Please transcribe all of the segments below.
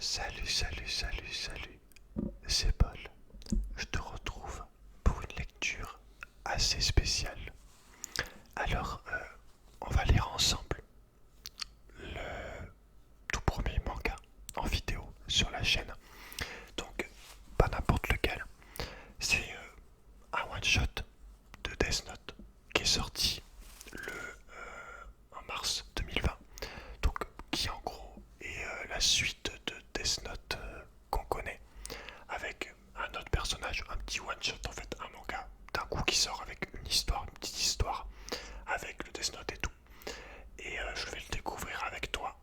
Salut, c'est Paul. Je te retrouve pour une lecture assez spéciale. Alors, on va lire ensemble le tout premier manga en vidéo sur la chaîne. Donc, pas n'importe lequel. C'est un one-shot de Death Note qui est sorti en mars 2020. Donc, qui en gros est la suite de Death Note qu'on connaît, avec un autre personnage, un petit one shot en fait, un manga d'un coup qui sort avec une histoire, une petite histoire, avec le Death Note et tout. Et je vais le découvrir avec toi.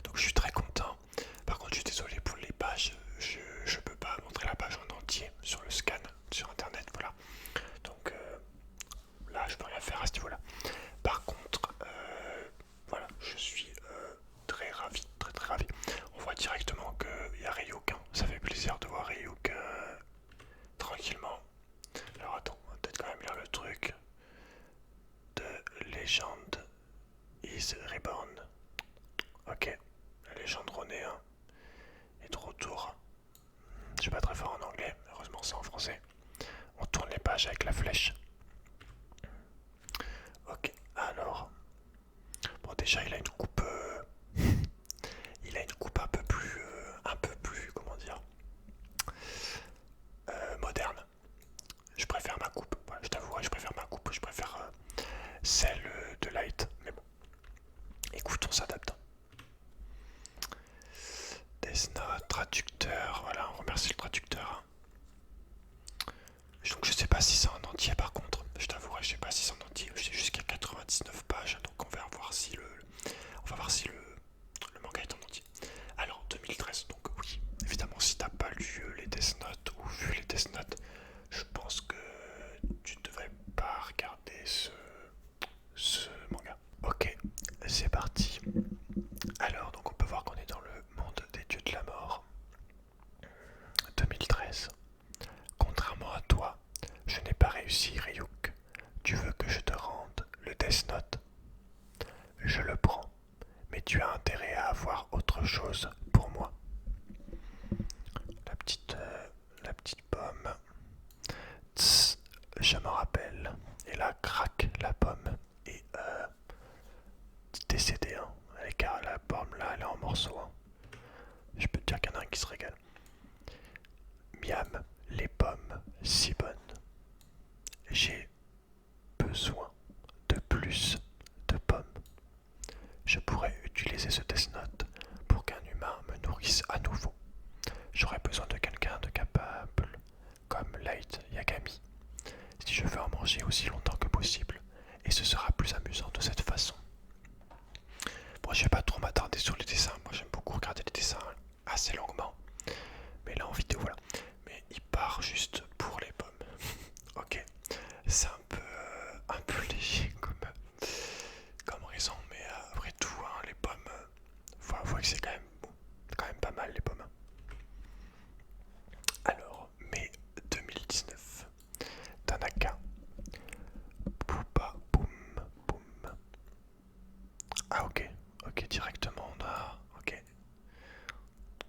Donc je suis très content. Par contre je suis désolé pour les pages, je peux pas montrer la page en entier sur le scan, sur internet, voilà. Donc là je peux rien faire à ce niveau là. Par contre, voilà, je suis très ravi, très ravi. On voit directement qu'il y a Ryuk, hein. Ça fait plaisir de voir Ryuk tranquillement. Alors attends, on va peut-être quand même lire le truc. The Legend is Reborn. Ok, la légende renaît hein, est de retour. Je suis pas très fort en anglais, heureusement c'est en français. On tourne les pages avec la flèche. Ok, alors. Bon déjà il a une coupe. Il a une coupe un peu plus, comment dire, moderne. Je préfère ma coupe, voilà, je t'avouerai, je préfère ma coupe, je préfère celle de Light, mais bon, écoute, on s'adapte. Death Note, traducteur, voilà, on remercie le traducteur. Donc je sais pas si c'est en entier par contre, je t'avouerai, je sais pas si c'est en entier, j'ai jusqu'à 99 pages, donc on va voir si le manga est en entier. Alors 2013, donc oui, évidemment si t'as pas lu les Death Note ou vu les Death Note, je pense que tu ne devrais pas regarder ce manga. Ok, c'est parti. Alors, donc on peut voir qu'on est dans le monde des dieux de la mort. 2013. Contrairement à toi, je n'ai pas réussi, Ryuk. Tu veux que je te rende le Death Note? Je le prends, mais tu as intérêt à avoir autre chose pour moi. La petite pomme. Tss, je m'en rappelle. Et là, craque la pomme. Et décédé, hein. Car la pomme là, elle est en morceaux. Hein. Je peux te dire qu'il y en a un qui se régale. Miam, les pommes, si bonnes. J'ai besoin de plus de pommes. Je pourrais utiliser ce Death Note pour qu'un humain me nourrisse à nouveau. J'aurais besoin de quelqu'un de capable, comme Light Yagami, si je veux en manger aussi longtemps que possible, et ce sera plus amusant de cette façon. Bon, je vais pas trop m'attarder sur les dessins, moi j'aime beaucoup regarder les dessins assez longuement, mais là en vidéo voilà. Mais il part juste pour les pommes. Ok, c'est un peu léger comme raison, mais après tout, hein, les pommes, faut avouer que c'est quand même pas mal les pommes. Alors, mai 2019, Tanaka, Booba, boum, boum. Ah ok, directement on a, ok.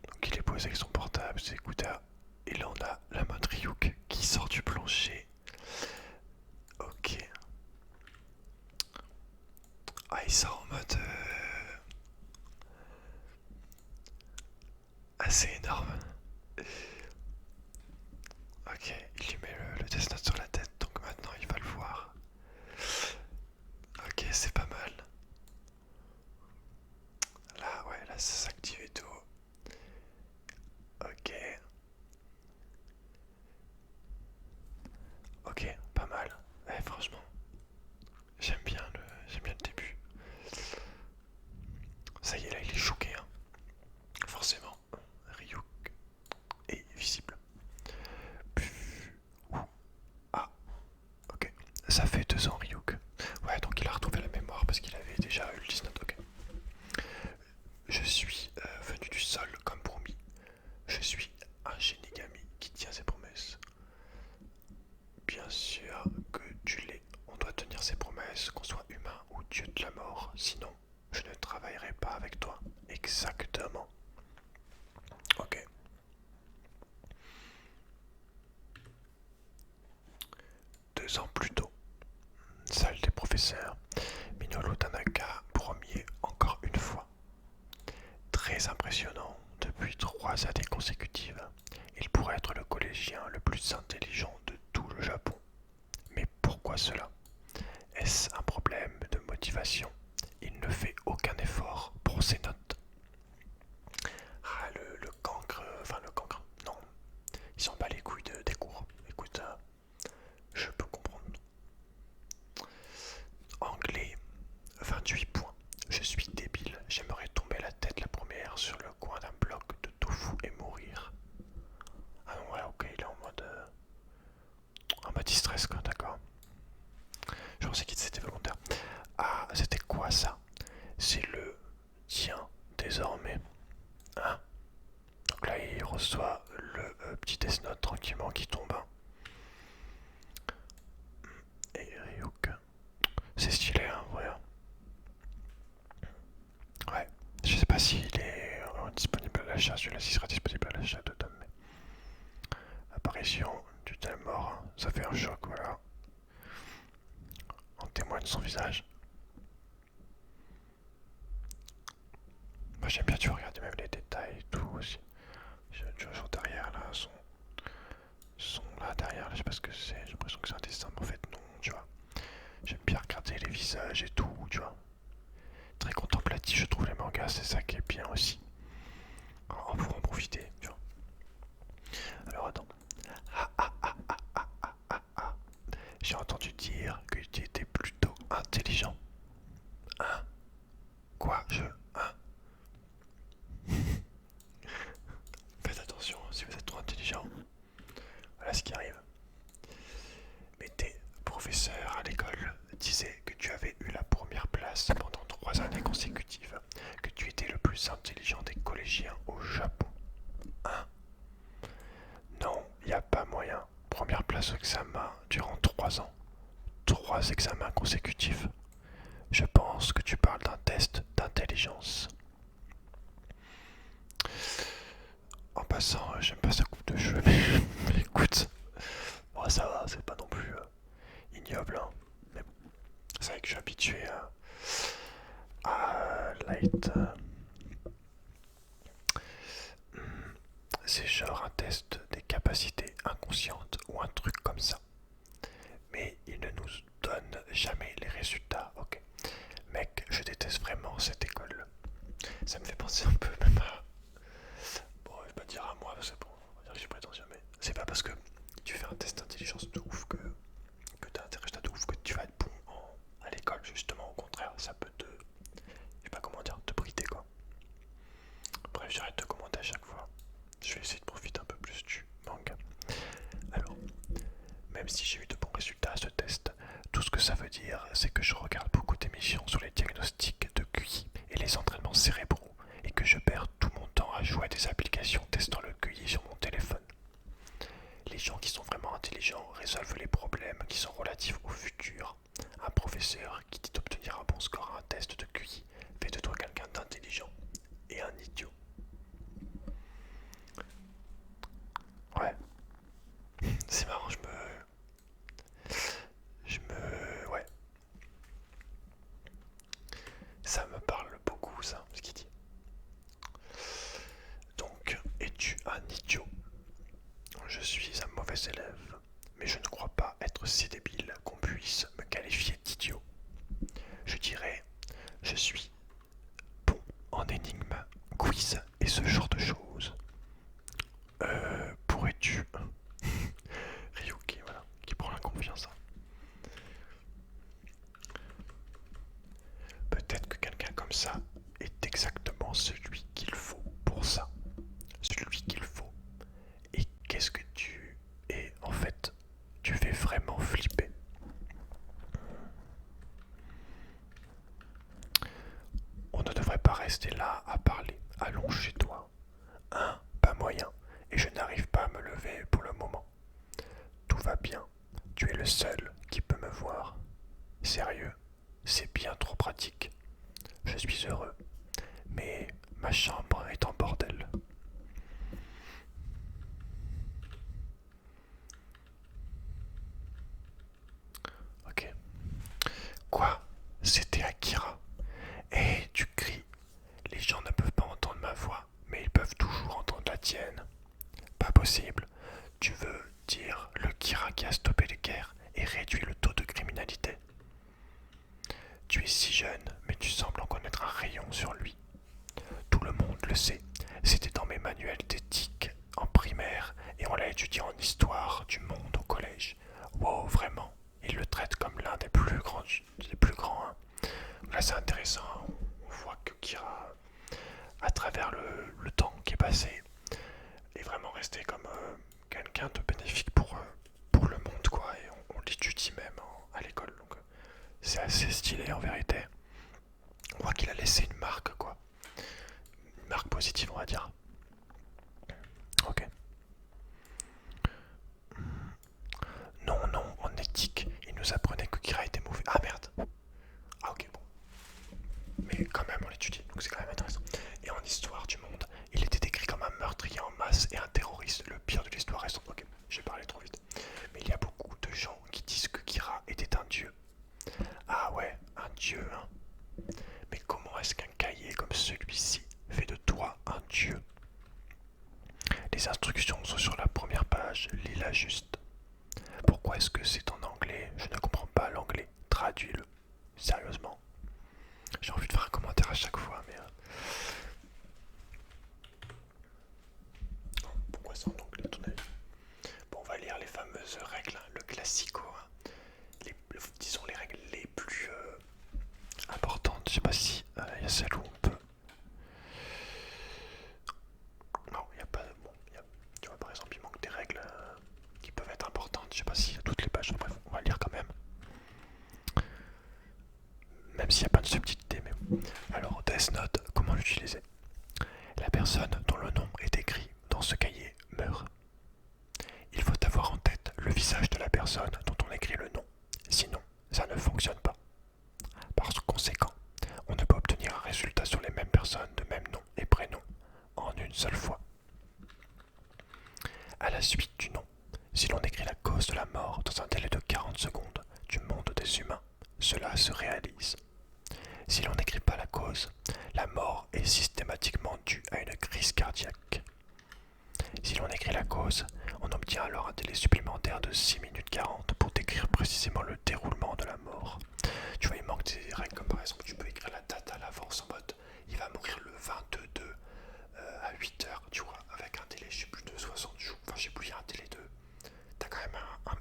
Donc il est posé avec son portable, ses écouteurs, et là on a la mode Ryuk qui sort du plancher. Ok. Ah il sort en mode assez énorme. Ok, il lui met le Death Note sur la tête, donc maintenant il va le voir. Ok, c'est pas mal. Là, ouais, là ça s'active et tout. Ok. Ok, pas mal. Ouais, franchement, j'aime bien le début. Ça y est, là il est choqué, hein. Forcément, Ryuk est visible. Ah, 2 ans plus tôt. Salle des professeurs. Minoru Tanaka, premier encore une fois. Très impressionnant, depuis 3 années consécutives, il pourrait être le collégien le plus intelligent de tout le Japon. Mais pourquoi cela? Est-ce un problème de motivation? Il ne fait aucun effort pour ses notes. Ah, le cancre, enfin le cancre, non, il s'en bat les couilles des cours. Écoute, je peux comprendre. Anglais, 28 points. Je suis débile, j'aimerais tomber la tête la première sur le coin d'un bloc de tofu et mourir. Ah non, ouais, ok, il est en mode stress, quoi, d'accord. Je pensais qu'il c'était volontaire. Ah, c'était quoi ça? C'est le tien, désormais. Hein? Donc là, il reçoit le petit Death Note tranquillement qui tombe. Et Ryuk. C'est stylé, hein, ouais. Ouais. Je sais pas s'il est disponible à l'achat. Celui-là, s'il sera disponible à l'achat de Tom. Apparition du tel mort. Hein. Ça fait un choc, voilà. En témoigne son visage. Moi, j'aime bien, tu regardes même les détails et tout aussi. Tu vois, genre derrière là, son là derrière, là, je sais pas ce que c'est. J'ai l'impression que c'est un dessin, mais en fait, non, tu vois. J'aime bien regarder les visages et tout, tu vois. Très contemplatif, je trouve les mangas, c'est ça qui est bien aussi. On pourra en profiter, tu vois. Alors attends. J'ai entendu dire que tu étais plutôt intelligent. Hein? Quoi? Hein? Faites attention, si vous êtes trop intelligent. Voilà ce qui arrive. Mais tes professeurs à l'école disaient que tu avais eu la première place pendant 3 années consécutives, que tu étais le plus intelligent des collégiens au Japon. Hein? Non, y a pas moyen. Première place au examen durant 3 ans. 3 examens consécutifs. Je pense que tu parles d'un test d'intelligence. En passant, j'aime pas sa coupe de cheveux, mais écoute, bon, ça va, c'est pas non plus ignoble, hein. Mais bon, c'est vrai que je suis habitué à Light. C'est genre un test des capacités inconscientes ou un truc comme ça. Mais il ne nous donne jamais les résultats, ok. Mec, je déteste vraiment cette école. Ça me fait penser un peu même à... Bon, je vais pas dire à moi, parce que bon, on va dire que je suis prétentieux, mais c'est pas parce que tu fais un test d'intelligence de ouf que t'as un résultat de ouf que tu vas être bon à l'école, justement, au contraire, ça peut te... Je sais pas comment dire, te brider, quoi. Bref, j'arrête de commenter à chaque fois. Je vais essayer de profiter un peu plus du manga. Alors, même si j'ai eu de bons résultats à ce test, tout ce que ça veut dire, c'est que je regarde beaucoup d'émissions sur les diagnostics de QI et les entraînements cérébraux, et que je perds tout mon temps à jouer à des applications testant le QI sur mon téléphone. Les gens qui sont vraiment intelligents résolvent les problèmes qui sont relatifs au futur. Un professeur qui dit d'obtenir un bon score à un test de QI fait de toi quelqu'un d'intelligent et un idiot. Ouais, c'est marrant, ouais. Ça me parle beaucoup, ça, ce qu'il dit. Donc, es-tu un idiot? Je suis un mauvais élève, mais je ne crois pas être si débile qu'on puisse me qualifier d'idiot. Je dirais, je suis bon en énigmes, quiz et ce genre de choses. Pourrais-tu... Ryuki, voilà, qui prend la confiance. Peut-être que quelqu'un comme ça est exactement celui qu'il faut pour ça. Celui qu'il faut. Et qu'est-ce que tu es en fait? Tu fais vraiment flipper. On ne devrait pas rester là à parler. Allons chez toi. Hein? Pas moyen. Et je n'arrive pas à me lever pour le moment. Tout va bien. Tu es le seul qui peut me voir. Sérieux? C'est bien trop pratique. Je suis heureux. Mais ma chambre est en bordel. tienne. Pas possible. Tu veux dire le Kira qui a stoppé les guerres et réduit le taux de criminalité. Tu es si jeune, mais tu sembles en connaître un rayon sur lui. Tout le monde le sait. C'était dans mes manuels d'éthique en primaire et on l'a étudié en histoire du monde au collège. Wow, vraiment. Il le traite comme l'un des plus grands. Hein. Là, c'est intéressant. On voit que Kira, à travers le temps qui est passé, est vraiment resté comme quelqu'un de bénéfique pour le monde, quoi. Et on l'étudie même à l'école. Donc, c'est assez stylé en vérité. On voit qu'il a laissé une marque, quoi. Une marque positive, on va dire. Ok. Non, non, en éthique, il nous apprenait que Kira était mauvais. Ah merde. Ah ok, bon. Mais quand même, on l'étudie, donc c'est quand même intéressant. Et en histoire du monde, il était décrit comme un meurtrier en masse et un terroriste, le pire de l'histoire récente. Ok, j'ai parlé trop vite. Mais il y a beaucoup de gens qui disent que Kira était un dieu. Ah ouais, un dieu, hein. Mais comment est-ce qu'un cahier comme celui-ci fait de toi un dieu? Les instructions sont sur la première page, lis-la juste. Pourquoi est-ce que c'est en anglais? Je ne comprends pas l'anglais. Traduis-le. Sérieusement. J'ai envie de faire un commentaire à chaque fois, mais... Pourquoi c'est en anglais, à ton avis? Bon, on va lire les fameuses règles, hein, le classico. Hein. Disons les règles les plus importantes. Je sais pas si il y a celle où on peut... Non, il n'y a pas... Bon, tu vois, par exemple, il manque des règles qui peuvent être importantes. Je sais pas si toutes les pages... Bref, on va lire quand même. Même s'il n'y a pas de subtilité, mais bon. Alors, Death Note, comment l'utiliser? La personne dont le nom est écrit dans ce cahier meurt. Il faut avoir en tête le visage de la personne dont on écrit le nom. Sinon, ça ne fonctionne pas. Par conséquent, on ne peut obtenir un résultat sur les mêmes personnes de même nom et prénom en une seule fois. À la suite du nom, si l'on écrit la cause de la mort dans un délai de 40 secondes du monde des humains, cela se réalise. Si l'on n'écrit pas la cause, la mort est systématiquement due à une crise cardiaque. Si l'on écrit la cause, on obtient alors un délai supplémentaire de 6 minutes 40 pour décrire précisément le déroulement de la mort. Tu vois, il manque des règles comme par exemple, tu peux écrire la date à l'avance en mode il va mourir le 22 à 8h, tu vois, avec un délai, je sais plus, de 60 jours. Enfin, je sais plus, il y a un délai de... T'as quand même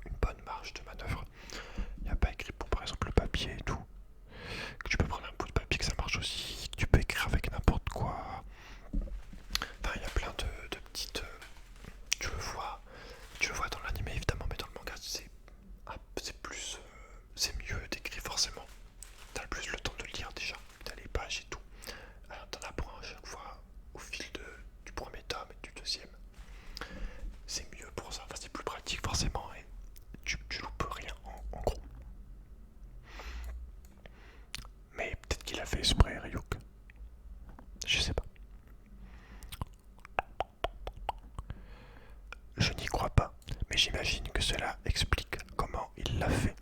une bonne marge de manœuvre. Il n'y a pas écrit pour par exemple le papier et tout. Que tu peux prendre un bout de papier, que ça marche aussi. Que tu peux écrire avec n'importe quoi. Enfin, il y a plein de petites... Tu le vois dans l'anime évidemment, mais dans le manga c'est plus... c'est mieux décrit forcément. T'as le plus le temps de lire déjà. T'as les pages et tout. Alors t'en apprends à chaque fois au fil du premier tome et du deuxième. C'est mieux pour ça, enfin, c'est plus pratique forcément et tu loupes rien en gros. Mais peut-être qu'il a fait exprès, Ryuk. Je sais pas. Je n'y crois pas, mais j'imagine que cela explique comment il l'a fait.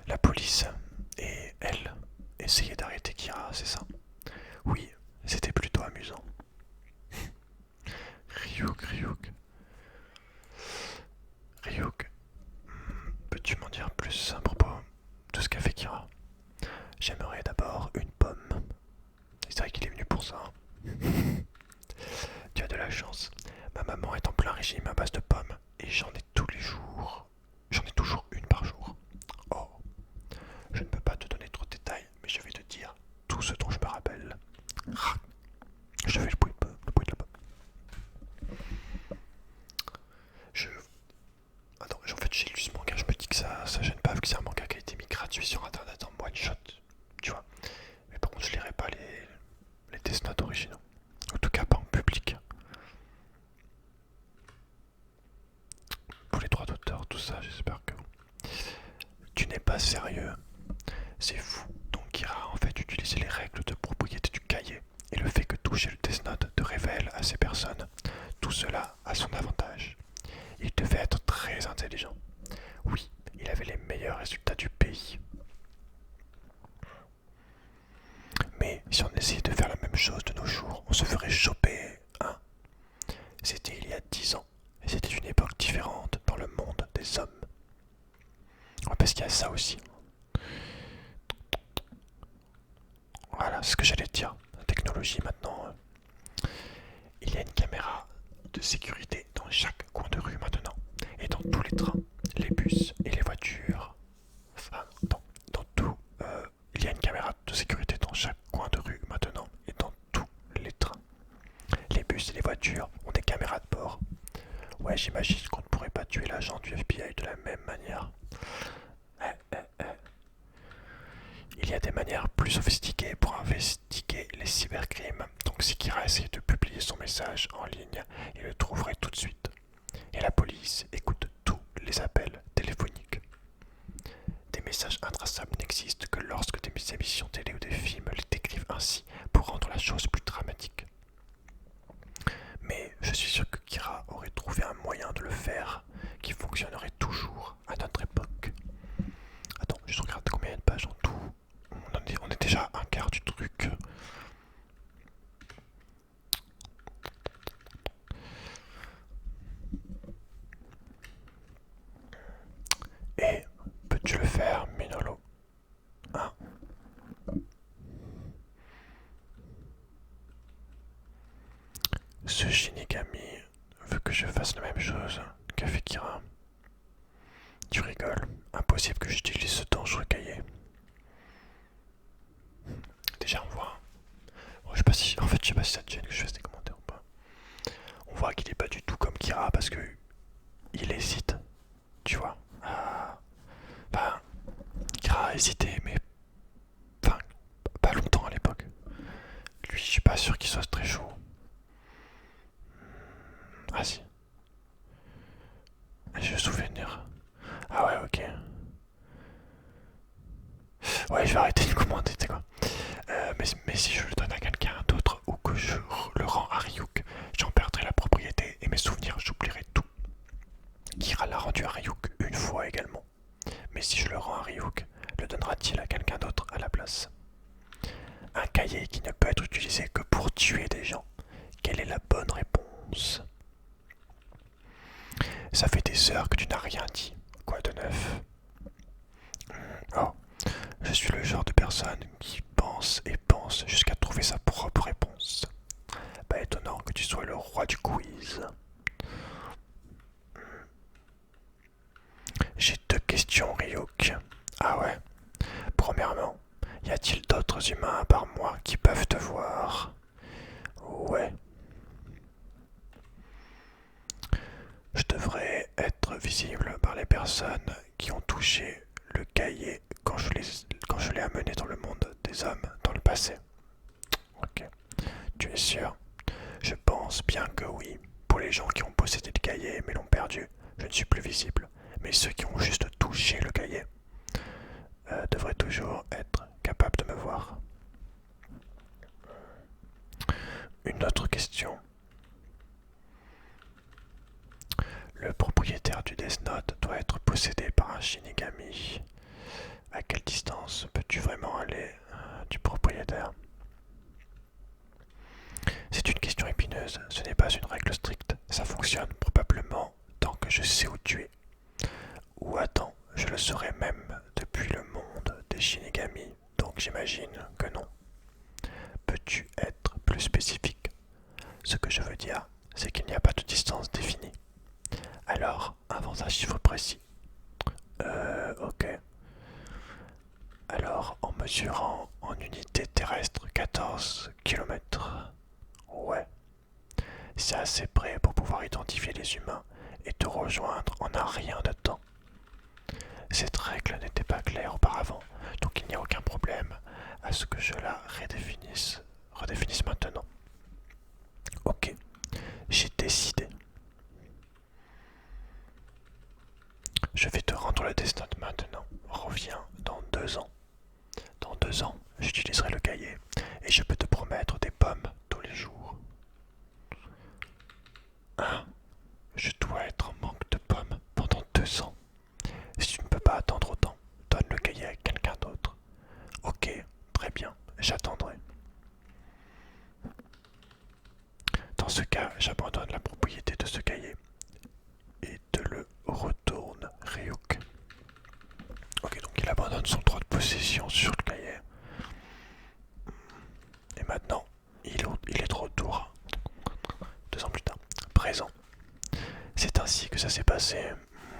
La police et elle essayaient d'arrêter Kira, c'est ça? Oui, c'était plutôt amusant. Ryuk. Ryuk, peux-tu m'en dire plus à propos de ce qu'a fait Kira? J'aimerais d'abord une pomme. C'est vrai qu'il est venu pour ça. Tu as de la chance. Ma maman est en plein régime à base de pommes et j'en ai tous les jours. J'en ai toujours une par jour. Oh, je ne peux pas te donner trop de détails, mais je vais te dire tout ce dont je me rappelle. Je fais le bruit de la pomme. Attends, en fait j'ai lu ce manga, je me dis que ça gêne pas vu que c'est un manga qui a été mis gratuit sur internet en one shot, tu vois. Mais par contre je lirai pas les Death Note originaux. En tout cas pas en public. Pour les droits d'auteur, tout ça, j'espère que... Tu n'es pas sérieux. C'est fou. Donc Kira a en fait utilisé les règles de propriété du cahier et le fait que toucher le Death Note te révèle à ces personnes. Tout cela a son avantage. Il devait être très intelligent. Oui, il avait les meilleurs résultats du pays. Mais si on essayait de faire la même chose de nos jours, on se ferait choper, hein. de sécurité dans chaque coin de rue maintenant. Et dans tous les trains, les bus et les voitures. Enfin, dans tout, il y a une caméra de sécurité dans chaque coin de rue maintenant. Et dans tous les trains. Les bus et les voitures ont des caméras de bord. Ouais, j'imagine qu'on ne pourrait pas tuer l'agent du FBI de la même manière. Il y a des manières plus sophistiquées pour investiguer les cybercrimes. Donc si Kira essayait de publier son message en ligne, il le trouverait tout de suite. Et la police écoute tous les appels téléphoniques. Des messages intraçables n'existent que lorsque des émissions télé ou des films les décrivent ainsi pour rendre la chose plus dramatique. Mais je suis sûr que Kira aurait trouvé un moyen de le faire qui fonctionnerait toujours à notre époque. Attends, je regarde combien il y a de pages en tout. On est déjà à un quart du truc. Et peux-tu le faire, Minolo? Hein? Ce Shinigami veut que je fasse la même chose qu'a fait Kira. Tu rigoles, impossible que j'utilise ce dangereux cahier. Déjà on voit. Bon, je sais pas si. En fait je sais pas si ça te gêne que je fasse des commentaires ou pas. On voit qu'il est pas du tout comme Kira parce que il hésite. Tu vois. Enfin, Kira a hésité mais. Enfin, pas longtemps à l'époque. Lui je suis pas sûr qu'il soit très chaud. Ah si. J'ai le souvenir. Ah ouais ok. Ouais je vais arrêter de commander, tu sais quoi. Mais si je le donne à quelqu'un d'autre ou que je le rends à Ryuk, j'en perdrai la propriété et mes souvenirs, j'oublierai tout. Kira l'a rendu à Ryuk une fois également. Mais si je le rends à Ryuk, le donnera-t-il à quelqu'un d'autre à la place? Un cahier qui ne peut être utilisé que pour tuer des gens. Quelle est la bonne réponse? Ça fait des heures que tu n'as rien dit. Quoi de neuf? Oh, je suis le genre de personne qui pense et pense jusqu'à trouver sa propre réponse. Pas étonnant que tu sois le roi du quiz. J'ai deux questions, Ryuk. Ah ouais. Premièrement, y a-t-il d'autres humains à part moi qui peuvent te voir? Ouais. Je devrais être visible par les personnes qui ont touché le cahier quand je l'ai amené dans le monde des hommes dans le passé. Ok. Tu es sûr? Je pense bien que oui. Pour les gens qui ont possédé le cahier mais l'ont perdu, je ne suis plus visible. Mais ceux qui ont juste touché le cahier devraient toujours être capables de me voir. Une autre question. Le propriétaire du Death Note doit être possédé par un Shinigami. À quelle distance peux-tu vraiment aller du propriétaire? C'est une question épineuse, ce n'est pas une règle stricte. Ça fonctionne probablement tant que je sais où tu es. Ou attends, je le saurais même depuis le monde des Shinigami, donc j'imagine que non. Peux-tu être plus spécifique? Ce que je veux dire, c'est qu'il n'y a pas de distance définie. Alors, invente un chiffre précis. Ok. Alors, en mesurant en unité terrestre 14 km. Ouais. C'est assez près pour pouvoir identifier les humains et te rejoindre en un rien de temps. Cette règle n'était pas claire auparavant, donc il n'y a aucun problème à ce que je la redéfinisse maintenant. Ok, j'ai décidé. Je vais te rendre le destin maintenant. Reviens dans 2 ans. Dans 2 ans, j'utiliserai le cahier et je peux te promettre des pommes tous les jours. Hein? Je dois être en manque de pommes pendant 2 ans. Si tu ne peux pas attendre autant, donne le cahier à quelqu'un d'autre. Ok, très bien, j'attendrai. Dans ce cas, j'abandonne la propriété de ce cahier et te le retourne, Ryuk. Ok, donc il abandonne son droit de possession sur le cahier. Et maintenant, il est de retour 2 ans plus tard. Présent. ainsi que ça s'est passé.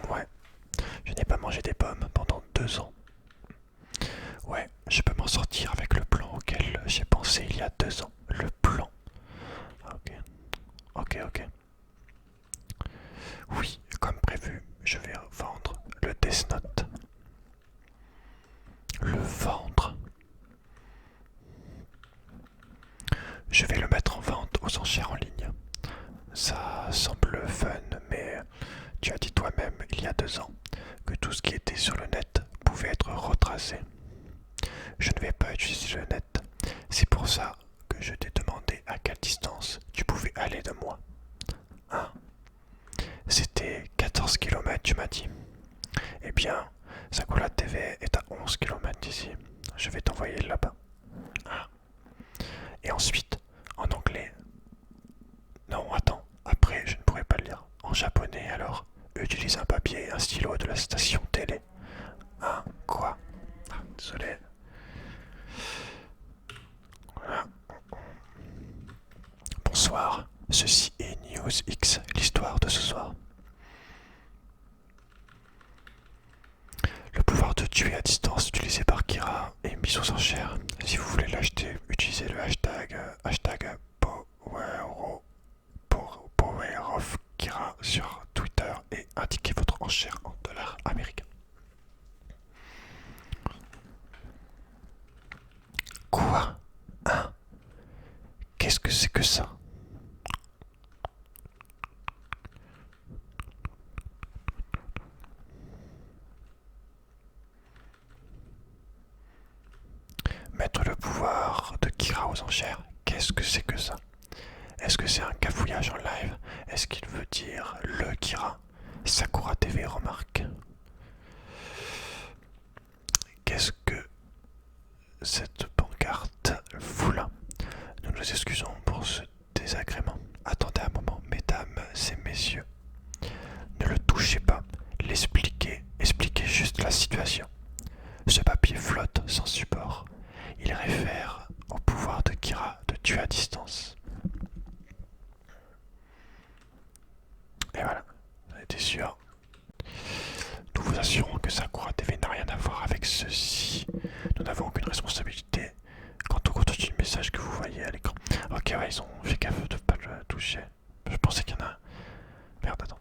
Ouais, je n'ai pas mangé des pommes pendant 2 ans. Ouais, je peux m'en sortir avec le plan auquel j'ai pensé il y a 2 ans. Le plan. Ok, ok. Oui, comme prévu, je vais vendre le Death Note. Le vendre. Je vais le mettre en vente aux enchères en ligne. Ça semble fun, mais tu as dit toi-même il y a 2 ans que tout ce qui était sur le net pouvait être retracé. Je ne vais pas utiliser le net. C'est pour ça que je t'ai demandé à quelle distance tu pouvais aller de moi. Hein? C'était 14 km, tu m'as dit. Eh bien, Sakura TV est à 11 km d'ici. Je vais t'envoyer là-bas. Hein? Et ensuite, en anglais. Non, attends. Après, je ne pourrais pas le lire. En japonais, alors, utilise un papier et un stylo de la station télé. Hein? Quoi? Ah, désolé. Voilà. Bonsoir, ceci est News X, l'histoire de ce soir. Le pouvoir de tuer à distance utilisé par Kira est mis aux enchères. Si vous voulez l'acheter, utilisez le hashtag PowerOfKira sur Twitter et indiquez votre enchère en dollars américains. Quoi? Hein? Qu'est-ce que c'est que ça? Mettre le pouvoir de Kira aux enchères, qu'est-ce que c'est que ça? Est-ce que c'est un cafouillage en live? Est-ce qu'il veut dire le Kira? Sakura TV remarque. Qu'est-ce que cette pancarte fout là? Nous nous excusons pour ce désagrément. Attendez un moment, mesdames et messieurs. Ne le touchez pas. Expliquez juste la situation. Ce papier flotte sans support. Il réfère au pouvoir de Kira de tuer à distance. Et voilà, on était sûr. Nous vous assurons que Sakura TV n'a rien à voir avec ceci. Nous n'avons aucune responsabilité quant au contenu du message que vous voyez à l'écran. Ok, ouais, ils ont fait gaffe de ne pas le toucher. Je pensais qu'il y en a un. Merde, attends.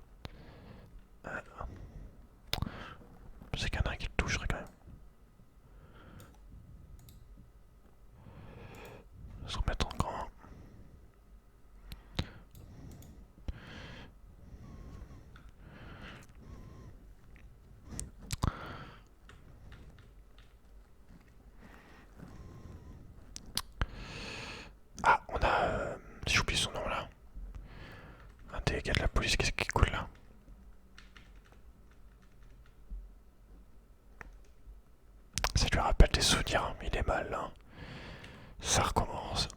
Je pensais qu'il y en a un qui le toucherait quand même. On va se remettre en grand. Ah, on a... j'ai oublié son nom là. Un des gars de la police, qu'est-ce qui coule là? Ça lui rappelle des souvenirs, hein, mais il est mal là. Ça recommence.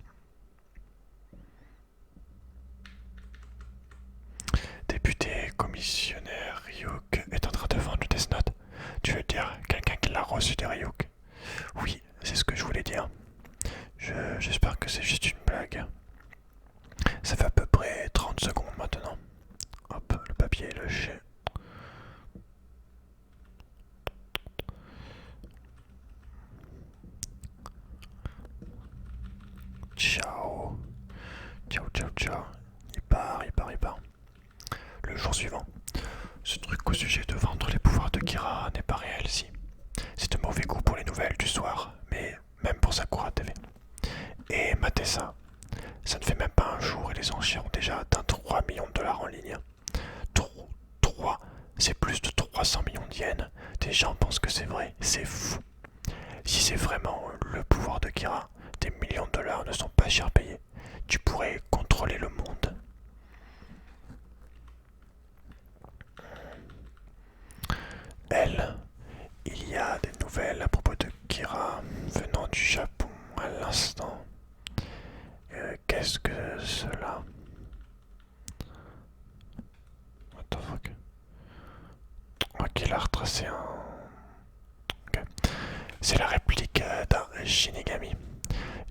Député commissionnaire Ryuk est en train de vendre le Death Note. Tu veux dire quelqu'un qui l'a reçu de Ryuk? Oui, c'est ce que je voulais dire. J'espère que c'est juste une blague. Ça fait à peu près 30 secondes maintenant. Hop, le papier est lâché. Ciao. Ciao. Il part. Le jour suivant. Ce truc au sujet de vendre les pouvoirs de Kira n'est pas réel si. C'est de mauvais goût pour les nouvelles du soir, mais même pour Sakura TV. Et matez ça. Ça ne fait même pas un jour et les enchères ont déjà atteint 3 millions de dollars en ligne. 3, c'est plus de 300 millions de yens. Des gens pensent que c'est vrai, c'est fou. Si c'est vraiment le pouvoir de Kira, des millions de dollars ne sont pas chers payés. Tu pourrais contrôler le monde. Elle, il y a des nouvelles à propos de Kira venant du Japon à l'instant. Qu'est-ce que cela? What the fuck? Ok, il a retracé un... Okay. C'est la réplique d'un Shinigami.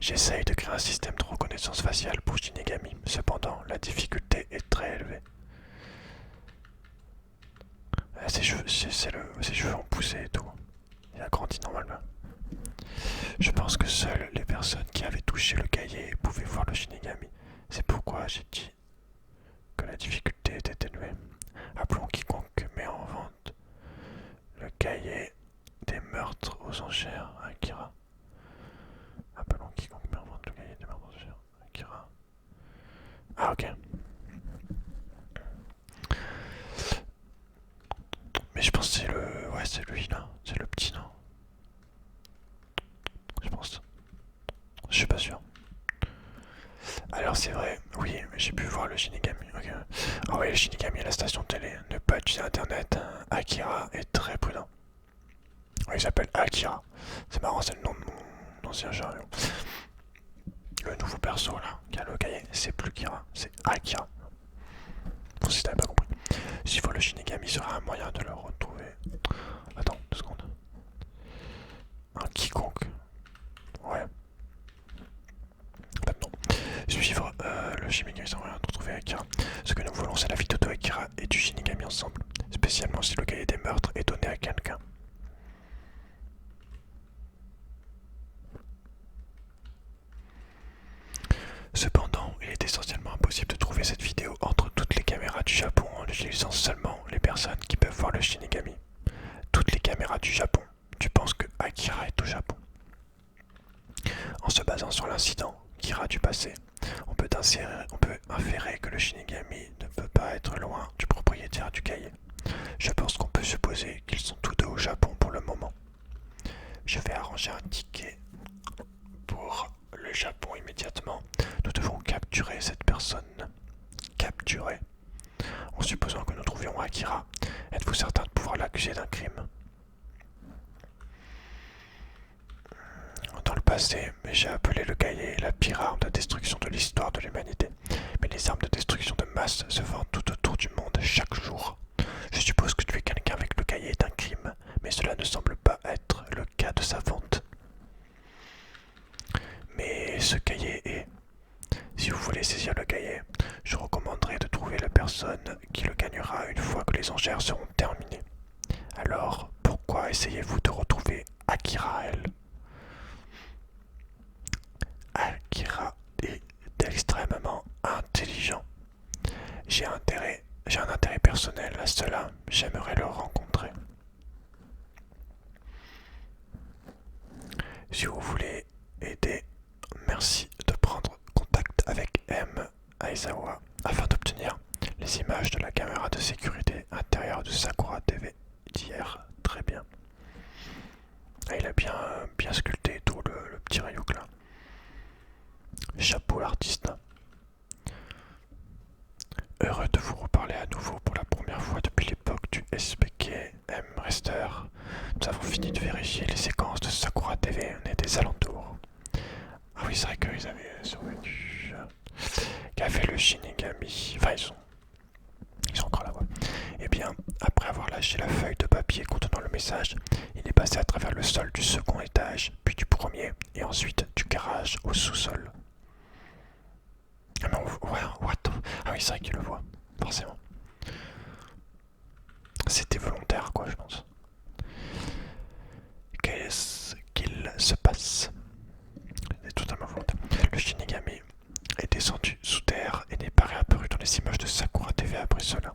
J'essaye de créer un système de reconnaissance faciale pour Shinigami. Cependant, la difficulté est très élevée. Oui, mais j'ai pu voir le Shinigami. Ok. Ah oui, le Shinigami à la station télé. Ne pas utiliser internet. Akira est très prudent. Oui, il s'appelle Akira. C'est marrant, c'est le nom de mon ancien chariot. Le nouveau perso là, qui a le cahier, c'est plus Kira, c'est Akira. Bon, si t'avais pas compris. S'il faut le Shinigami, sera un moyen de le retrouver. Attends, 2 secondes. Un quiconque. Ouais. En fait, non. Suivre le Shinigami, c'est un moyen de retrouver Akira. Ce que nous voulons, c'est la vidéo de Akira et du Shinigami ensemble. Spécialement si le cahier des meurtres est donné à quelqu'un. Cependant, il est essentiellement impossible de trouver cette vidéo entre toutes les caméras du Japon en utilisant seulement les personnes qui peuvent voir le Shinigami. Toutes les caméras du Japon. Tu penses que Akira est au Japon? En se basant sur l'incident Kira du passé, on peut inférer que le Shinigami ne peut pas être loin du propriétaire du cahier. Je pense qu'on peut supposer qu'ils sont tous deux au Japon pour le moment. Je vais arranger un ticket pour le Japon immédiatement. Nous devons capturer cette personne. Capturer. En supposant que nous trouvions Akira, êtes-vous certain de pouvoir l'accuser d'un crime? Dans le passé, j'ai appelé le cahier la pire arme de destruction de l'histoire de l'humanité. Mais les armes de destruction de masse se vendent tout autour du monde chaque jour. Je suppose que tuer quelqu'un avec le cahier est un crime, mais cela ne semble pas être le cas de sa vente. Mais ce cahier est... Si vous voulez saisir le cahier, je recommanderais de trouver la personne qui le gagnera une fois que les enchères seront terminées. Alors, pourquoi essayez-vous de retrouver Akira, elle? Akira est extrêmement intelligent. J'ai un intérêt personnel à cela, j'aimerais le rencontrer. Si vous voulez aider, merci de prendre contact avec M. Aizawa afin d'obtenir les images de la caméra de sécurité intérieure de Sakura TV d'hier. Très bien. Ah, il a bien sculpté tout le petit Ryuk là. Chapeau l'artiste. Heureux de vous reparler à nouveau pour la première fois depuis l'époque du SPK M Rester. Nous avons fini de vérifier les séquences de Sakura TV et des alentours. Ah oui, c'est vrai qu'ils avaient survécu. Qu'a fait le Shinigami? Enfin, ils sont encore là, ouais. Eh bien, après avoir lâché la feuille de papier contenant le message, il est passé à travers le sol du second étage, puis du premier, et ensuite du garage au sous-sol. Ah non, what? Ah oui, c'est vrai qu'il le voit, forcément. C'était volontaire, quoi, je pense. Qu'est-ce qu'il se passe? C'est totalement volontaire. Le Shinigami est descendu sous terre et n'est pas réapparu dans les images de Sakura TV après cela.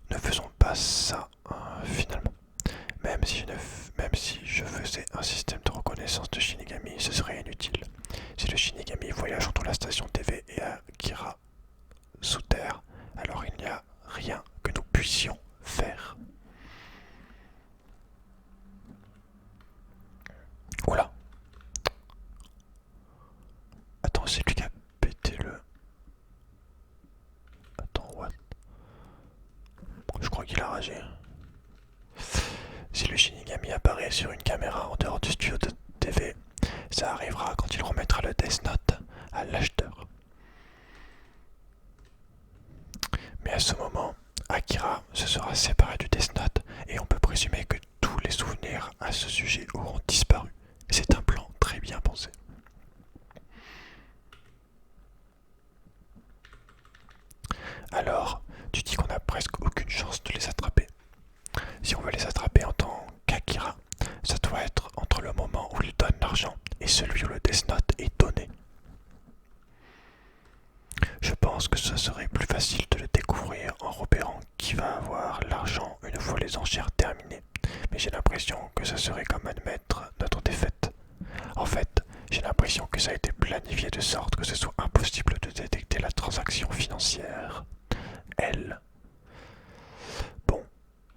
Ne faisons pas ça, finalement. Même si je faisais un système de reconnaissance de Shinigami, ce serait inutile. Si le Shinigami voyage entre la station TV et Akira sous terre, alors il n'y a rien que nous puissions faire. Oula. Attends, c'est lui qui a pété le... Attends, what? Je crois qu'il a ragé. Si le Shinigami apparaît sur une caméra en dehors du studio de TV, ça arrivera quand il remettra le Death Note à l'acheteur. Mais à ce moment, Akira se sera séparé du Death Note et on peut présumer que tous les souvenirs à ce sujet auront disparu. C'est un plan très bien pensé. Alors, tu dis qu'on a presque aucune chance de les attraper. Si on veut les attraper en tant qu'Akira, ça doit être entre le moment où il donne l'argent et celui où le Death Note est donné. Je pense que ce serait plus facile de le découvrir en repérant qui va avoir l'argent une fois les enchères terminées. Mais j'ai l'impression que ce serait comme admettre notre défaite. En fait, j'ai l'impression que ça a été planifié de sorte que ce soit impossible de détecter la transaction financière. Elle. Bon,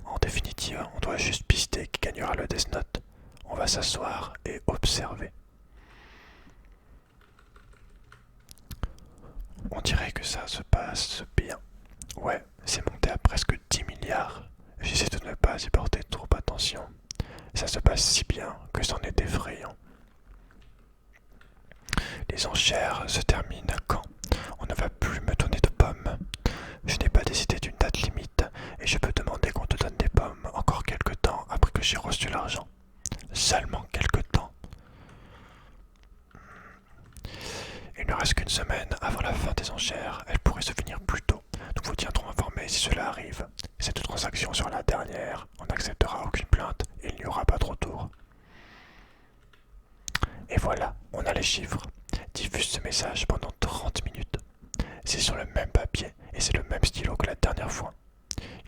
en définitive, on doit juste pister qui gagnera le Death Note. On va s'asseoir et observer. dirait que ça se passe bien. Ouais, c'est monté à presque 10 milliards. J'essaie de ne pas y porter trop attention. Ça se passe si bien que c'en est effrayant. Les enchères se terminent quand on ne va plus me donner de pommes. Je n'ai pas décidé d'une date limite et je peux demander qu'on te donne des pommes encore quelques temps après que j'ai reçu l'argent. Seulement quelques temps. Il ne reste qu'une semaine avant la fin des enchères. Elle pourrait se finir plus tôt. Nous vous tiendrons informés si cela arrive. Cette transaction sera la dernière. On n'acceptera aucune plainte et il n'y aura pas de retour. Et voilà, on a les chiffres. Diffuse ce message pendant 30 minutes. C'est sur le même papier et c'est le même stylo que la dernière fois.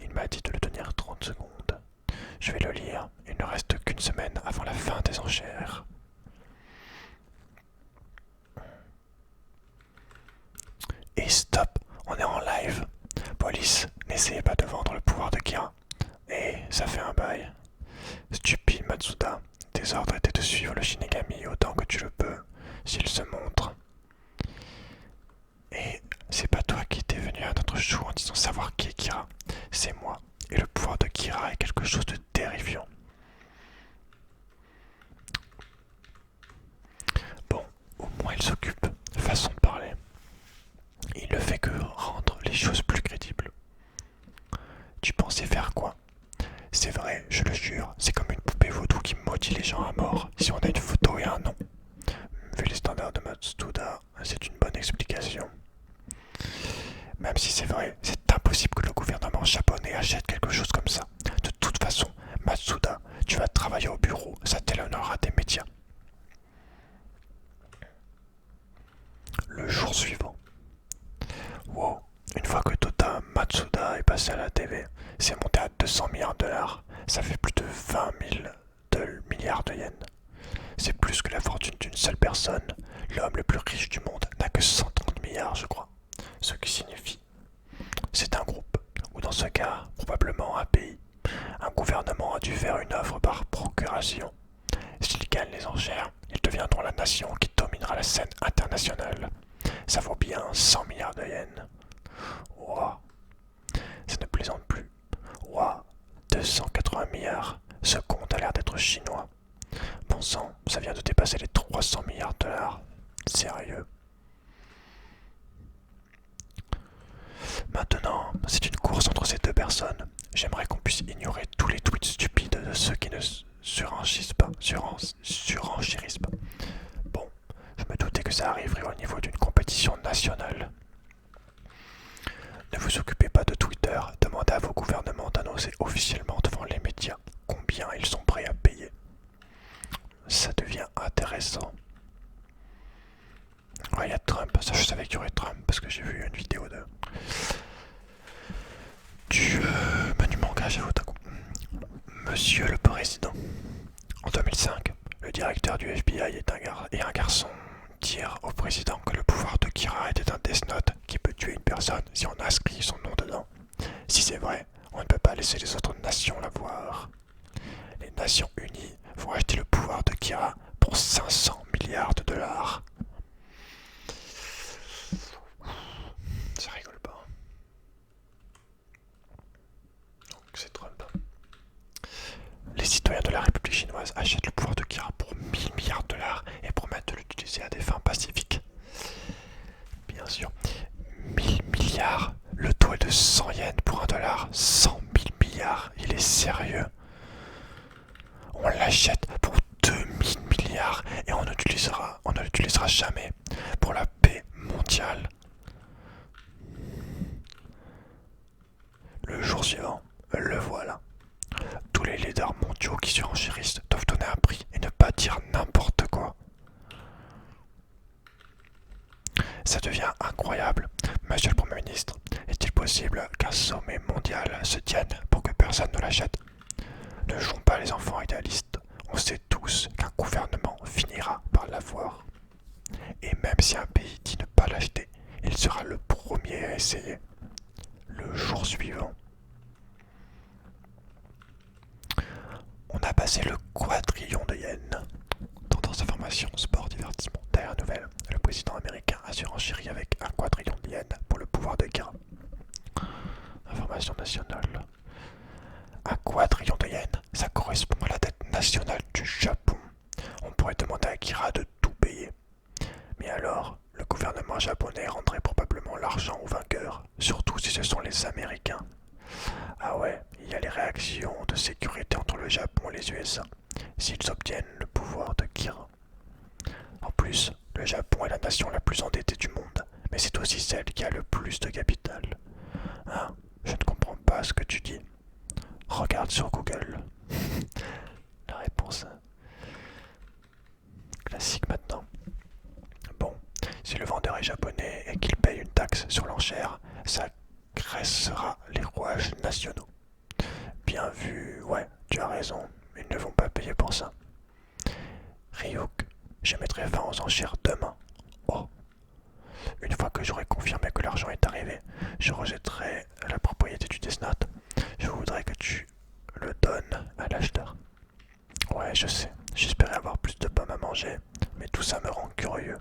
Il m'a dit de le tenir 30 secondes. Je vais le lire. Il ne reste qu'une semaine avant la fin des enchères. Et stop, on est en live. Police, n'essayez pas de vendre le pouvoir de Kira. Et ça fait un bail. Stupide Matsuda, tes ordres étaient de suivre le Shinigami autant que tu le peux, s'il se montre. Et c'est pas toi qui étais venu à notre show en disant savoir qui est Kira, c'est moi. Et le pouvoir de Kira est quelque chose de terrifiant. Bon, au moins il s'occupe, façon de parler. Il ne fait que rendre les choses plus crédibles. Tu pensais faire quoi? C'est vrai, je le jure, c'est comme une poupée vaudou qui maudit les gens à mort si on a une photo et un nom. Vu les standards de Matsuda, c'est une bonne explication. Même si c'est vrai, c'est impossible que le gouvernement japonais achète quelque chose comme ça. De toute façon, Matsuda, tu vas travailler au bureau, ça t'éloignera des médias. Le jour suivant. Wow, une fois que Tota Matsuda est passé à la TV, c'est monté à 200 milliards de dollars. Ça fait plus de 20 000 milliards de yens. C'est plus que la fortune d'une seule personne. L'homme le plus riche du monde n'a que 130 milliards, je crois. Ce qui signifie, c'est un groupe, ou dans ce cas, probablement un pays. Un gouvernement a dû faire une offre par procuration. S'ils gagnent les enchères, ils deviendront la nation qui dominera la scène internationale. Ça vaut bien 100 milliards de yens. Ouah, ça ne plaisante plus. Ouah, 280 milliards. Ce compte a l'air d'être chinois. Bon sang, ça vient de dépasser les 300 milliards de dollars. Sérieux. Maintenant, c'est une course entre ces deux personnes. J'aimerais qu'on puisse ignorer tous les tweets stupides de ceux qui ne surenchérissent pas. Bon, je me doutais que ça arriverait au niveau d'une compétition nationale. Ne vous occupez pas de Twitter, demandez à vos gouvernements d'annoncer officiellement devant les médias combien ils sont prêts à payer. Ça devient intéressant. Ouais, il y a Trump, ça je savais qu'il y aurait Trump parce que j'ai vu une vidéo du menu manga Otaku. Monsieur le Président. En 2005, le directeur du FBI et un garçon dirent au président que le pouvoir de Kira était un Death Note qui peut tuer une personne si on inscrit son nom dedans. Si c'est vrai, on ne peut pas laisser les autres nations la voir. Les Nations Unies vont acheter le pouvoir de Kira pour 500 milliards de dollars. Ça rigole pas. Donc c'est Trump. Les citoyens de la République chinoise achètent le pouvoir de Kira pour 1000 milliards de dollars et promettent de l'utiliser à des fins pacifiques. Bien sûr. 1000 milliards. Le taux est de 100 yens pour 1 dollar. 100 000 milliards. Il est sérieux. On l'achète pour 2000 milliards et on ne l'utilisera jamais pour la paix mondiale. Le jour suivant, le voilà. Tous les leaders mondiaux qui surenchérissent doivent donner un prix et ne pas dire n'importe quoi. Ça devient incroyable. Monsieur le Premier ministre, est-il possible qu'un sommet mondial se tienne pour que personne ne l'achète? Ne jouons pas les enfants idéalistes. On sait tous qu'un gouvernement finira par l'avoir. Et même si un pays dit ne pas l'acheter, il sera le premier à essayer. Le jour suivant, on a passé le quadrillion de yens. Tendance information, sport, divertissement, dernière nouvelle. Le président américain a surenchéri avec un quadrillion de yens gouvernement japonais rendrait probablement l'argent aux vainqueurs, surtout si ce sont les Américains. Ah ouais, il y a les réactions de sécurité entre le Japon et les USA, s'ils obtiennent le pouvoir de Kira. En plus, le Japon est la nation la plus endettée du monde, mais c'est aussi celle qui a le plus de capital. Hein, je ne comprends pas ce que tu dis. Regarde sur Google. La réponse classique maintenant. Bon, si le vendeur est japonais et qu'il paye une taxe sur l'enchère, ça graissera les rouages nationaux. Bien vu, ouais, tu as raison, ils ne vont pas payer pour ça. Ryuk, je mettrai fin aux enchères demain. Oh, une fois que j'aurai confirmé que l'argent est arrivé, je rejetterai la propriété du Death Note. Je voudrais que tu le donnes à l'acheteur. Ouais, je sais, j'espérais avoir plus de pommes à manger, mais tout ça me rend curieux.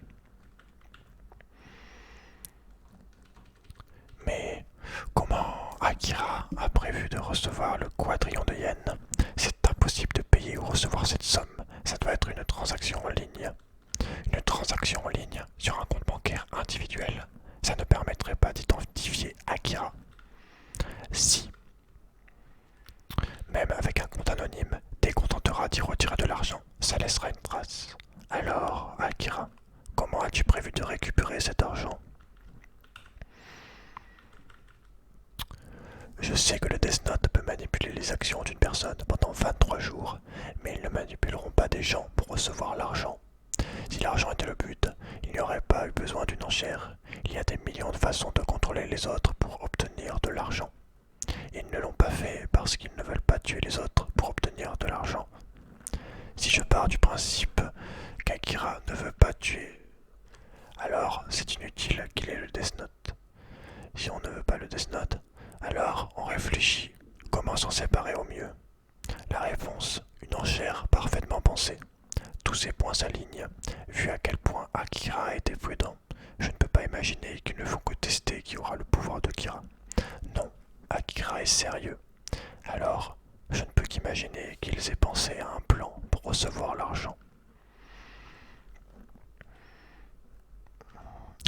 Mais comment Akira a prévu de recevoir le quadrillion de yens? C'est impossible de payer ou recevoir cette somme. Ça doit être une transaction en ligne. Une transaction en ligne sur un compte bancaire individuel. Ça ne permettrait pas d'identifier Akira. Si, même avec un compte anonyme, dès qu'on tentera d'y retirer de l'argent, ça laissera une trace. Alors, Akira, comment as-tu prévu de récupérer cet argent? Je sais que le Death Note peut manipuler les actions d'une personne pendant 23 jours, mais ils ne manipuleront pas des gens pour recevoir l'argent. Si l'argent était le but, il n'y aurait pas eu besoin d'une enchère. Il y a des millions de façons de contrôler les autres pour obtenir de l'argent. Ils ne l'ont pas fait parce qu'ils ne veulent pas tuer les autres pour obtenir de l'argent. Si je pars du principe qu'Akira ne veut pas tuer, alors c'est inutile qu'il ait le Death Note. Si on ne veut pas le Death Note, alors on réfléchit comment s'en séparer au mieux. La réponse, une enchère parfaitement pensée. Tous ces points s'alignent, vu à quel point Akira a été prudent. Je ne peux pas imaginer qu'ils ne font que tester qui aura le pouvoir de Kira. Non, Akira est sérieux. Alors, je ne peux qu'imaginer qu'ils aient pensé à un plan pour recevoir l'argent.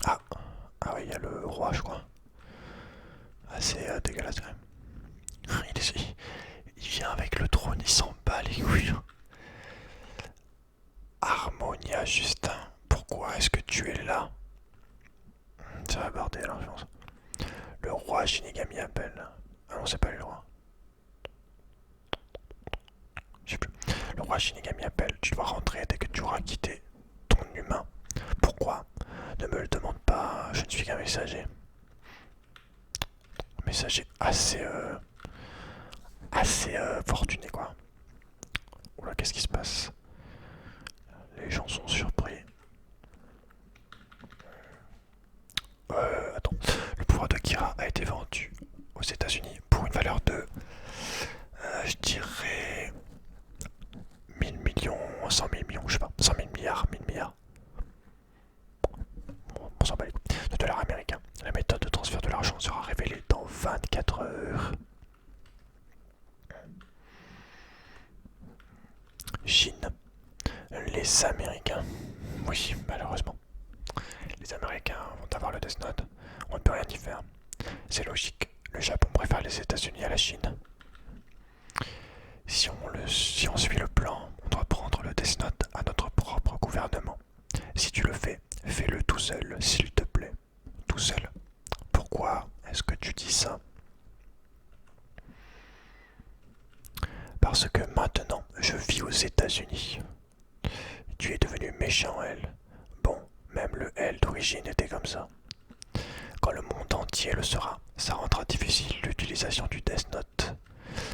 Ah, ah oui, il y a le roi, je crois. Assez dégueulasse quand même. Il vient avec le trône, il s'en bat les couilles. Harmonia Justin, pourquoi est-ce que tu es là? Ça va barder là, je pense. Le roi Shinigami appelle. Ah non, c'est pas le roi. Je sais plus. Le roi Shinigami appelle. Tu dois rentrer dès que tu auras quitté ton humain. Pourquoi? Ne me le demande pas, je ne suis qu'un messager. Un messager assez fortuné quoi. Oula, qu'est-ce qui se passe? Les gens sont surpris. Attends. Le pouvoir de Kira a été vendu aux États-Unis pour une valeur de, je dirais, 1000 millions, 100 000 millions, je sais pas, 100 000 milliards, 1000 milliards. On s'en bat les couilles. De dollars américains. La méthode de transfert de l'argent sera révélée dans 24 heures. Chine. Les Américains. Oui, malheureusement. Les Américains vont avoir le Death Note. On ne peut rien y faire. C'est logique. Le Japon préfère les États-Unis à la Chine. Si on suit le plan, on doit prendre le Death Note à notre propre gouvernement. Si tu le fais, fais-le tout seul, s'il te plaît. Tout seul. Pourquoi est-ce que tu dis ça? Parce que maintenant, je vis aux États-Unis. Tu es devenu méchant, elle. Bon, même le L d'origine était comme ça. Quand le monde entier le sera, ça rendra difficile l'utilisation du Death Note.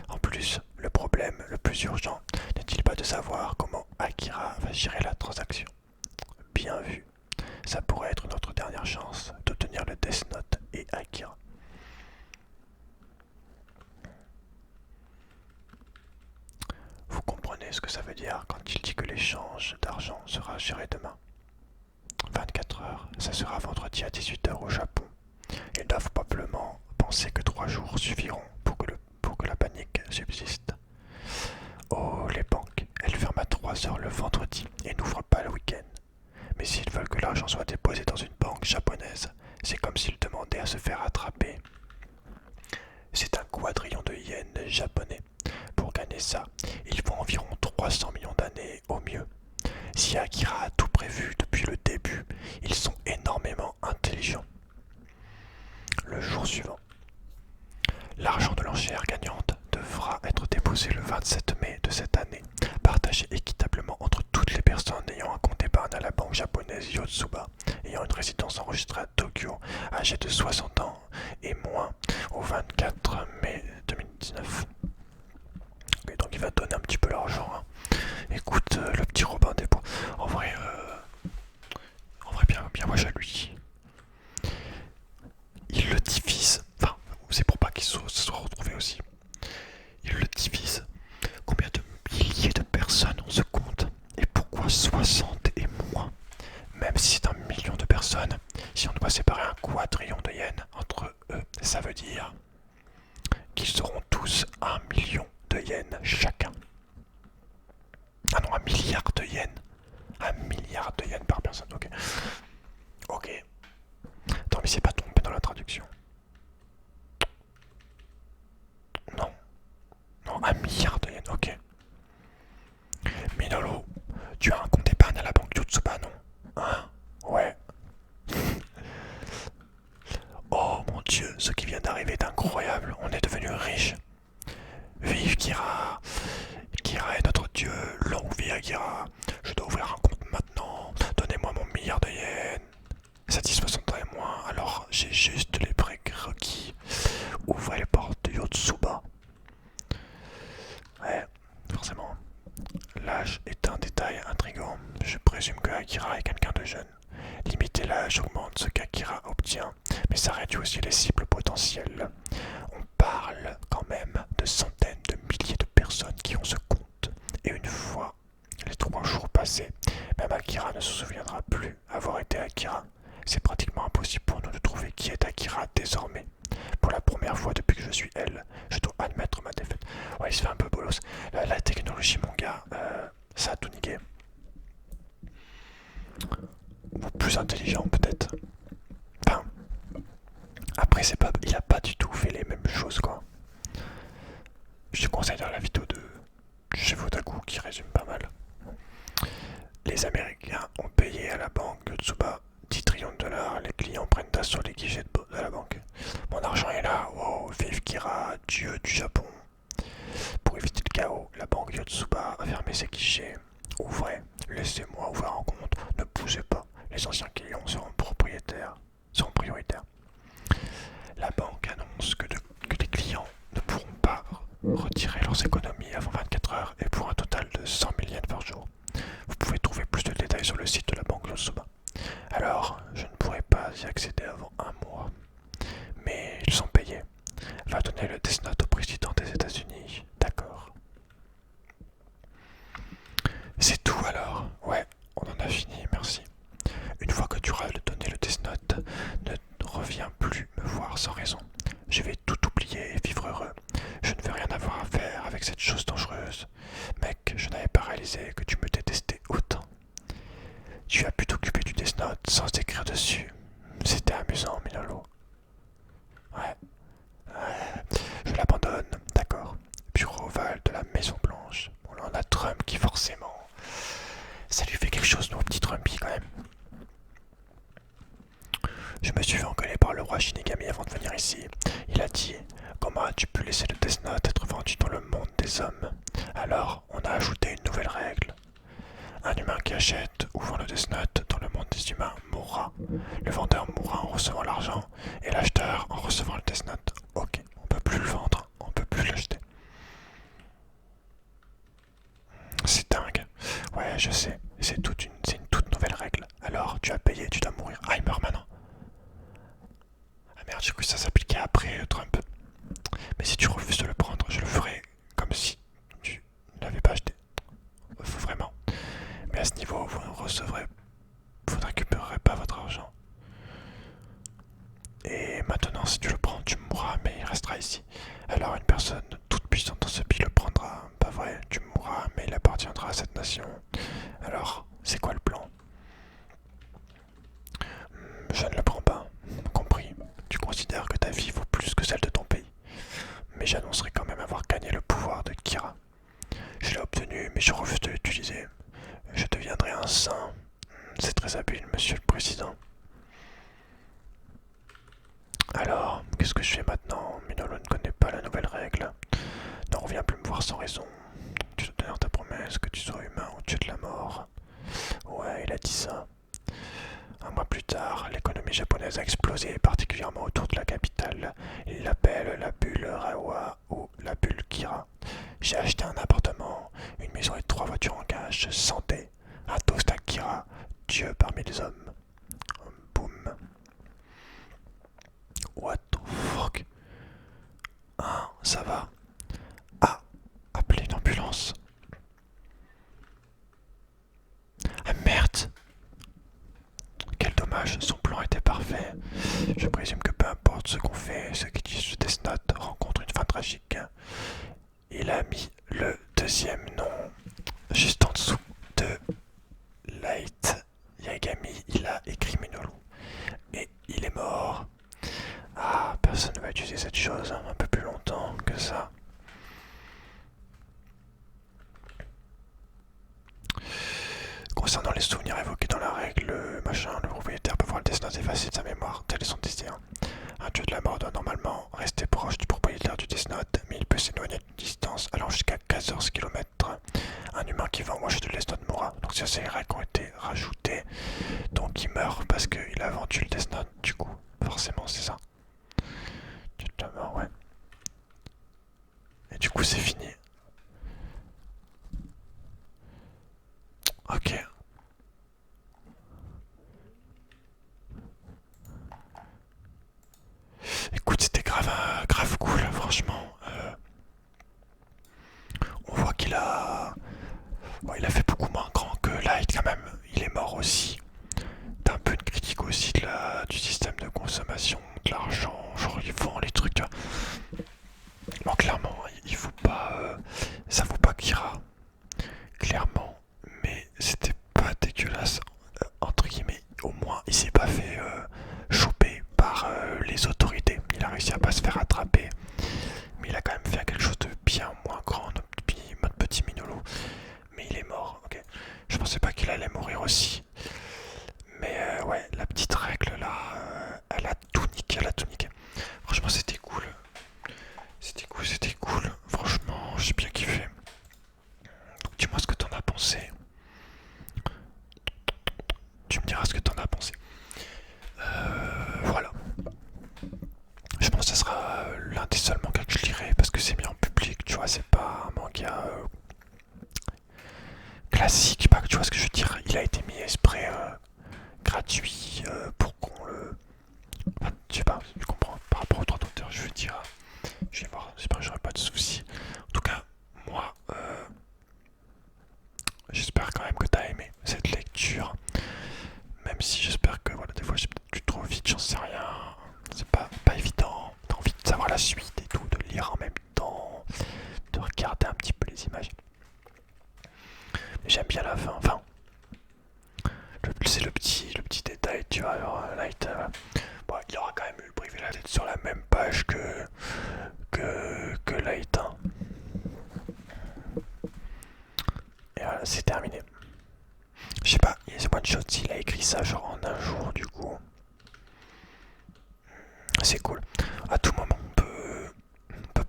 En plus, le problème le plus urgent n'est-il pas de savoir comment Akira va gérer la transaction? Bien vu. Ça pourrait être notre dernière chance d'obtenir le Death Note et Akira. Vous comprenez ce que ça veut dire quand il dit que l'échange d'argent sera géré demain? 24 heures, ça sera vendredi à 18 heures au Japon. Ils doivent probablement penser que 3 jours suffiront pour que la panique subsiste. Oh, les banques, elles ferment à 3 heures le vendredi et n'ouvrent pas le week-end. Mais s'ils veulent que l'argent soit déposé dans une banque japonaise. C'est comme s'il demandait à se faire attraper. C'est un quadrillion de yens japonais. Pour gagner ça, il faut environ 300 millions d'années au mieux. Si Akira a tout prévu depuis le début, ils sont énormément intelligents. Le jour suivant, l'argent de l'enchère gagnante devra être déposé le 27 mai de cette année, partagé équitablement entre toutes les personnes ayant un compte épargne à la banque japonaise Yotsuba, ayant une résidence enregistrée à Tokyo, âgée de 60 ans et moins, au 24 mai 2019. Okay, donc il va donner un petit peu l'argent. Hein. Écoute, le petit Robin des Bois. En vrai, bien moi à lui. Il le divise. Enfin, c'est pour pas qu'il se soit retrouvé aussi. Il le divise. Combien de milliers de personnes ont ce compte? Et pourquoi 60 et moins? Même si c'est 1 million de personnes, si on doit séparer un quadrillion de yens entre eux, ça veut dire qu'ils auront tous 1 million de yens chacun. Ah non, 1 milliard de yens. 1 milliard de yens par personne, ok. Ok. Attends, mais c'est pas tombé dans la traduction. Non. Non, 1 milliard de yens, ok. Minolo, tu as un compte épargne à la banque Yotsuba, non? Hein? Ouais. Oh mon dieu, ce qui vient d'arriver est incroyable. On est devenu riche. Vive Kira! Kira est notre dieu. Longue vie à Kira. Je dois ouvrir un compte maintenant. Donnez-moi mon milliard de yens. Satisfaisanterait moins, alors j'ai juste les prérequis. Ouvrez les portes de Yotsuba. Ouais, forcément. L'âge est un détail intrigant. Je présume que Akira est quelqu'un de jeune. Limiter l'âge augmente ce qu'Akira obtient, mais ça réduit aussi les cibles potentielles. On parle quand même de centaines de milliers de personnes qui ont ce compte. Et une fois les 3 jours passés, même Akira ne se souviendra plus avoir été Akira. C'est pratiquement impossible pour nous de trouver qui est Akira désormais. Pour la première fois depuis que je suis elle, je dois admettre ma défaite. Ouais, il se fait un peu bolos. La technologie, mon gars, ça a tout niqué. Ou plus intelligent, peut-être. Enfin, après, il a pas du tout fait les mêmes choses, quoi. Je te conseille dans la vidéo de chez Vodaku qui résume pas mal. Les Américains ont payé à la banque Yotsuba 10 trillions de dollars. Les clients prennent d'assaut les guichets de la banque. Mon argent est là. Wow, vive Kira, dieu du Japon. Pour éviter le chaos, la banque Yotsuba a fermé ses guichets. Ouvrez, laissez-moi ouvrir un compte. Ne bougez pas. Les anciens clients seront prioritaires. La banque annonce que les clients ne pourront pas retirer leurs économies avant 24 heures et pour un total de 100 000 yens par jour. Vous pouvez trouver plus de détails sur le site de la banque Yotsuba. Alors, je ne pourrai pas y accéder avant un mois. Mais ils sont payés. Va donner le Death Note au président des États-Unis. D'accord. C'est tout alors? Ouais, on en a fini, merci. Une fois que tu auras donné le Death Note, ne reviens plus me voir sans raison. Je vais tout oublier et vivre heureux. Je ne veux rien avoir à faire avec cette chose dangereuse. Mec, je n'avais pas réalisé que tu me détestais autant. Tu as pu t'occuper du Death Note sans écrire dessus. C'était amusant, Minolo. Ouais. Je l'abandonne, d'accord. Bureau ovale de la Maison Blanche. Bon là on a Trump qui forcément... Ça lui fait quelque chose, nos petits Trumpy quand même. Je me suis fait engueuler par le roi Shinigami avant de venir ici. Il a dit: comment as-tu pu laisser le Death Note être vendu dans le monde des hommes? Alors, on a ajouté une nouvelle règle. Un humain qui achète ou vend le Death Note dans le monde des humains mourra. Le vendeur mourra en recevant l'argent et l'acheteur en recevant le Death Note. Ok, on peut plus le vendre, on peut plus l'acheter. C'est dingue. Ouais, je sais, c'est une toute nouvelle règle. Alors, tu as payé, tu dois mourir. Ah, il meurt maintenant. Ah merde, j'ai cru que ça s'appliquait après Trump. Mais si tu refuses de le prendre, je le ferai comme si tu ne l'avais pas acheté. Vraiment. Mais à ce niveau, vous ne récupérerez pas votre argent. Et maintenant, si tu le prends, tu mourras, mais il restera ici. Alors une personne toute puissante dans ce pays le prendra. Pas vrai, tu mourras, mais il appartiendra à cette nation. Alors, c'est quoi le plan? mais j'annoncerai quand même avoir gagné le pouvoir de Kira. Je l'ai obtenu, mais je refuse de l'utiliser. Je deviendrai un saint. C'est très habile, monsieur le président. Alors, qu'est-ce que je fais maintenant? Minolo ne connaît pas la nouvelle règle. Ne reviens plus me voir sans raison. Tu dois tenir ta promesse que tu sois humain ou tu es de la mort. Ouais, il a dit ça. Un mois plus tard, l'économie japonaise a explosé, particulièrement autour de la capitale. Ils l'appellent la bulle Reiwa ou la bulle Kira. J'ai acheté un appartement, une maison et 3 voitures en cash, santé, un toast à Kira, Dieu parmi les hommes. Boum. What the fuck? Ah, ça va. Ah, appelez une ambulance. Ah merde! Quel dommage, son plan était parfait. Je présume que peu importe ce qu'on fait, ceux qui utilisent Death Note rencontrent une fin tragique. Il a mis le deuxième nom juste en dessous de Light Yagami. Il a écrit Minoru. Et il est mort. Ah, personne ne va utiliser cette chose un peu plus longtemps que ça. Concernant les souvenirs évoqués dans la règle, le propriétaire peut voir le destin effacé de sa mémoire, tel est son destin. Un dieu de la mort doit normalement rester proche du propriétaire du Death Note, mais il peut s'éloigner d'une distance allant jusqu'à 14 km. Un humain qui va en moche de Death Note mourra. Donc ça, c'est les règles qui ont été rajoutées. Donc il meurt parce qu'il a vendu le Death Note, du coup. Forcément, c'est ça. Dieu de la mort, ouais. Et du coup, c'est fini. Ok. Écoute, c'était grave cool, franchement. On voit qu'il a... Bon, il a fait beaucoup moins grand que Light quand même. Il est mort aussi. T'as un peu une critique aussi du système de consommation, de l'argent. Genre, ils vendent les trucs. Bon, clairement, il faut pas... ça vaut pas Kira. Clairement. Mais c'était pas dégueulasse. Entre guillemets, au moins, il s'est pas fait choper par les autorités. Il a réussi à pas se faire attraper. Mais il a quand même fait quelque chose de bien moins grand, notre petit Minolo. Mais il est mort, ok. Je pensais pas qu'il allait mourir aussi. Mais ouais, la petite règle là, elle a tout niqué, elle a tout niqué. Franchement, c'était cool. C'était cool. Franchement, j'ai bien kiffé. Donc dis-moi ce que t'en as pensé. Tu me diras ce que t'en as pensé. Voilà. Je pense que ce sera l'un des seuls mangas que je lirai parce que c'est mis en public, tu vois, c'est pas un manga classique, pas, tu vois ce que je veux dire. Il a été mis exprès gratuit pour qu'on le... Enfin, je sais pas, tu comprends, par rapport aux droits d'auteur, je veux dire. Je vais voir, j'espère que j'aurai pas de soucis. En tout cas, moi, j'espère quand même que t'as aimé cette lecture. Même si j'espère que, voilà, des fois j'ai peut-être lu trop vite, j'en sais rien. C'est pas évident. T'as envie de savoir la suite et tout, de lire en même temps, de regarder un petit peu les images. Mais j'aime bien la fin. Enfin, c'est le petit détail, tu vois. Alors, Light, bon, il aura quand même eu le privilège d'être sur la même page que Light. Hein. Et voilà, c'est terminé. Je sais pas, c'est One Shot s'il a écrit ça genre en un jour du coup. C'est cool. À tout moment on peut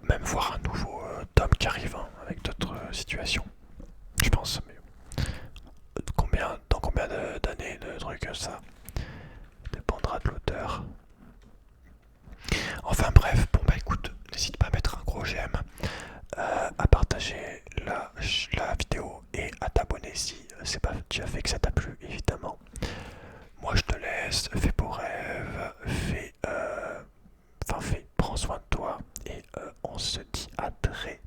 même voir un nouveau tome qui arrive hein, avec d'autres situations. Je pense. Mais dans combien d'années de trucs ça dépendra de l'auteur. Enfin bref, bon bah écoute, n'hésite pas à mettre un gros j'aime, à partager la vidéo et à t'abonner si c'est pas déjà fait que ça t'a plu évidemment. Moi je te laisse, fais beaux rêves, prends soin de toi et on se dit à très